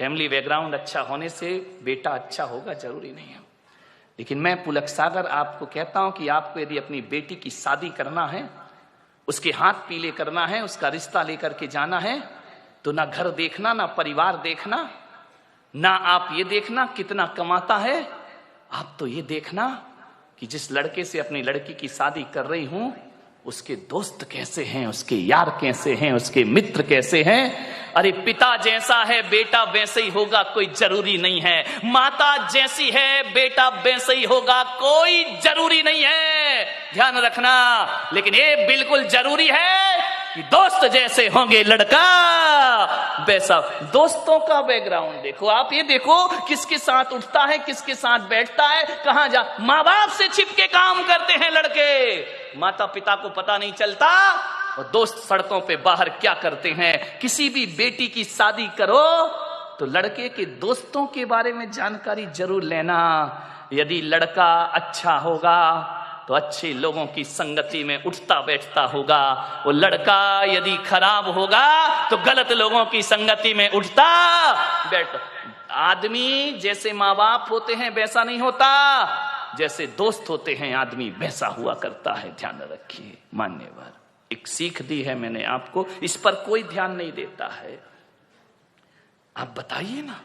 Family background अच्छा होने से बेटा अच्छा होगा जरूरी नहीं है। लेकिन मैं पुलक सागर आपको कहता हूं कि आपको यदि अपनी बेटी की शादी करना है, उसके हाथ पीले करना है, उसका रिश्ता लेकर के जाना है, तो ना घर देखना, ना परिवार देखना, ना आप ये देखना कितना कमाता है, आप तो ये देखना कि जिस लड़के से अपनी लड़की की शादी कर रही हूं उसके दोस्त कैसे हैं, उसके यार कैसे हैं, उसके मित्र कैसे हैं। अरे पिता जैसा है बेटा वैसे ही होगा, कोई जरूरी नहीं है। माता जैसी है बेटा वैसे ही होगा, कोई जरूरी नहीं है। ध्यान रखना। लेकिन ये बिल्कुल जरूरी है कि दोस्त जैसे होंगे लड़का वैसा। दोस्तों का बैकग्राउंड देखो, आप ये देखो किसके साथ उठता है, किसके साथ बैठता है, कहां जा। माँ बाप से छिपके काम करते हैं लड़के, माता पिता को पता नहीं चलता। और दोस्त सड़कों पे बाहर क्या करते हैं। किसी भी बेटी की शादी करो तो लड़के के दोस्तों के बारे में जानकारी जरूर लेना। यदि लड़का अच्छा होगा तो अच्छे लोगों की संगति में उठता बैठता होगा, वो लड़का यदि खराब होगा तो गलत लोगों की संगति में उठता बैठता। आदमी जैसे माँ बाप होते हैं वैसा नहीं होता, जैसे दोस्त होते हैं आदमी वैसा हुआ करता है। ध्यान रखिए। मान्यवर, एक सीख दी है मैंने आपको, इस पर कोई ध्यान नहीं देता है। आप बताइए ना,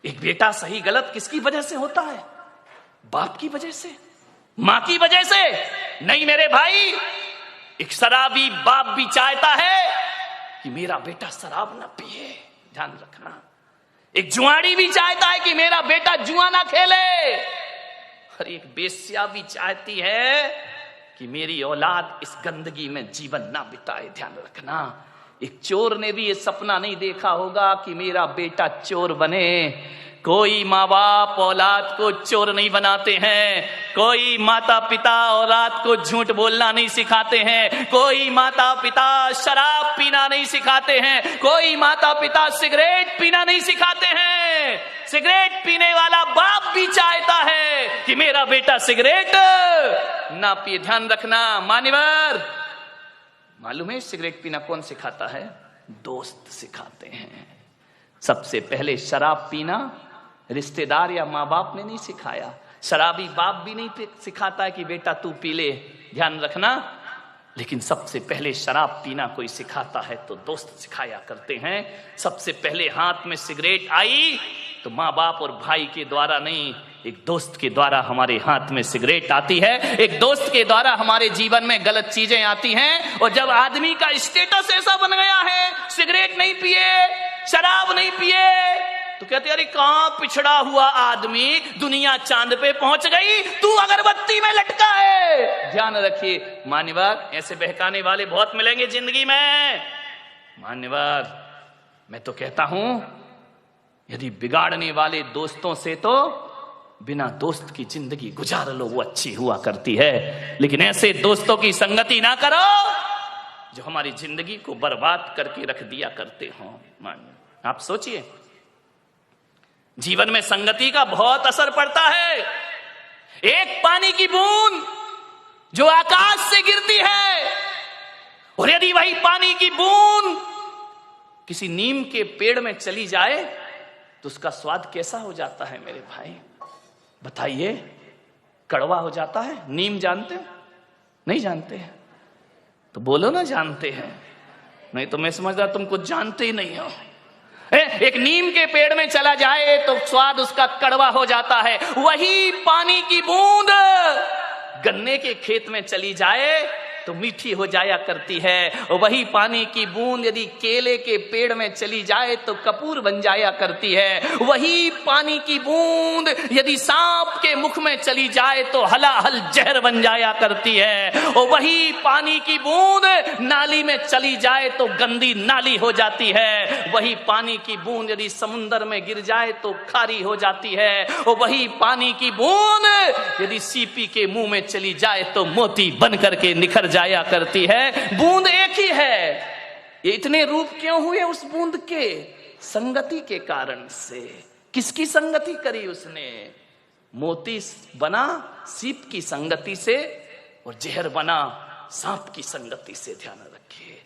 एक बेटा सही गलत किसकी वजह से होता है? बाप की वजह से, मां की वजह से नहीं मेरे भाई। एक शराबी बाप भी चाहता है कि मेरा बेटा शराब ना पिए, ध्यान रखना। एक जुआड़ी भी चाहता है कि मेरा बेटा जुआ ना खेले, और एक बेश्या भी चाहती है कि मेरी औलाद इस गंदगी में जीवन ना बिताए। ध्यान रखना। एक चोर ने भी ये सपना नहीं देखा होगा कि मेरा बेटा चोर बने। कोई माँ बाप औलाद को चोर नहीं बनाते हैं, कोई माता पिता औलाद को झूठ बोलना नहीं सिखाते हैं, कोई माता पिता शराब पीना नहीं सिखाते हैं, कोई माता पिता सिगरेट पीना नहीं सिखाते हैं। सिगरेट पीने वाला बाप भी चाहता है कि मेरा बेटा सिगरेट ना पिए। ध्यान रखना मान्यवर। मालूम है सिगरेट पीना कौन सिखाता है? दोस्त सिखाते हैं। सबसे पहले शराब पीना रिश्तेदार या माँ बाप ने नहीं सिखाया। शराबी बाप भी नहीं सिखाता है कि बेटा तू पी ले, ध्यान रखना। लेकिन सबसे पहले शराब पीना कोई सिखाता है तो दोस्त सिखाया करते हैं। सबसे पहले हाथ में सिगरेट आई तो माँ बाप और भाई के द्वारा नहीं, एक दोस्त के द्वारा हमारे हाथ में सिगरेट आती है। एक दोस्त के द्वारा हमारे जीवन में गलत चीजें आती हैं। और जब आदमी का स्टेटस ऐसा बन गया है, सिगरेट नहीं पिए, शराब नहीं पिए, तो कहते अरे कहां पिछड़ा हुआ आदमी, दुनिया चांद पे पहुंच गई, तू अगरबत्ती में लटका है। ध्यान रखिए मान्यवर, ऐसे बहकाने वाले बहुत मिलेंगे जिंदगी में। मान्यवर, मैं तो कहता हूं यदि बिगाड़ने वाले दोस्तों से तो बिना दोस्त की जिंदगी गुजार लो, वो अच्छी हुआ करती है। लेकिन ऐसे दोस्तों की संगति ना करो जो हमारी जिंदगी को बर्बाद करके रख दिया करते हो। मान्य आप सोचिए, जीवन में संगति का बहुत असर पड़ता है। एक पानी की बूंद जो आकाश से गिरती है, और यदि वही पानी की बूंद किसी नीम के पेड़ में चली जाए तो उसका स्वाद कैसा हो जाता है मेरे भाई? बताइए। कड़वा हो जाता है। नीम जानते हो? नहीं जानते हैं तो बोलो ना जानते हैं, नहीं तो मैं समझदा तुम कुछ जानते ही नहीं हो। एक नीम के पेड़ में चला जाए तो स्वाद उसका कड़वा हो जाता है। वही पानी की बूंद गन्ने के खेत में चली जाए तो मीठी हो जाया करती है। और वही पानी की बूंद यदि केले के पेड़ में चली जाए तो कपूर बन जाया करती है। वही पानी की बूंद यदि सांप के मुख में चली जाए तो हलाहल जहर बन जाया करती है। और वही पानी की बूंद नाली में चली जाए तो गंदी नाली हो जाती है। वही पानी की बूंद यदि समुंदर में गिर जाए तो खारी हो जाती है। और वही पानी की बूंद यदि सीपी के मुंह में चली जाए तो मोती बन करके निखर जाया करती है। बूंद एक ही है। ये इतने रूप क्यों हुए उस बूंद के? संगति के कारण से। किसकी संगति करी उसने? मोती बना सीप की संगति से और जहर बना सांप की संगति से। ध्यान रखिए।